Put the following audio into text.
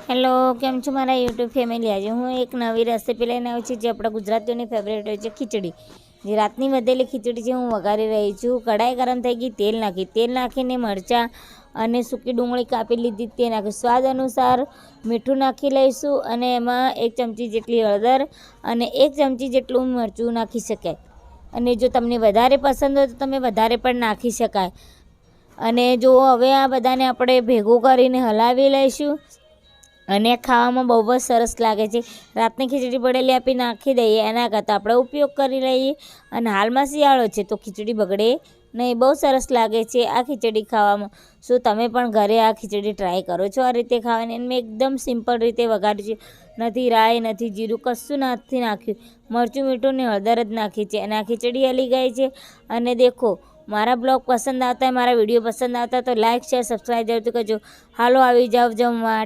Hello, કેમ છો મારા યુટ્યુબ ફેમિલી? આજે હું એક નવી રેસીપી લઈને આવી છું જે આપણા ગુજરાતીઓની ફેવરેટ હોય છે, ખીચડી. જે રાતની વધેલી ખીચડી જે હું વઘારી રહી છું. કઢાઈ ગરમ થઈ ગઈ, તેલ નાખીને મરચાં અને સૂકી ડુંગળી કાપી લીધી તે નાખી, સ્વાદ અનુસાર મીઠું નાખી લઈશું અને એમાં 1 ચમચી જેટલી હળદર અને 1 ચમચી જેટલું મરચું નાખી શકાય. અને જો તમને વધારે પસંદ હોય તો તમે વધારે પણ નાખી શકાય. અને જો હવે આ બધાને આપણે ભેગું કરીને હલાવી લઈશું અને ખાવામાં બહુ જ સરસ લાગે છે. રાતની ખીચડી પડેલી આપી નાખી દઈએ, એના કરતાં આપણે ઉપયોગ કરી લઈએ. અને હાલમાં શિયાળો છે તો ખીચડી બગડે નહીં, બહુ સરસ લાગે છે આ ખીચડી ખાવામાં. શું તમે પણ ઘરે આ ખીચડી ટ્રાય કરો છો આ રીતે ખાવાની? અને મેં એકદમ સિમ્પલ રીતે વઘારી છે. નથી રાઈ, નથી જીરું, કશું નથી નાખ્યું. મરચું, મીઠું ને હળદર જ નાખી છે અને આ ખીચડી હલી ગઈ છે. અને દેખો, મારા બ્લોગ પસંદ આવતા હોય, મારા વિડીયો પસંદ આવતા તો લાઇક, શેર, સબસ્ક્રાઈબ જરૂરથી કરજો. હાલો, આવી જાવ જમવા.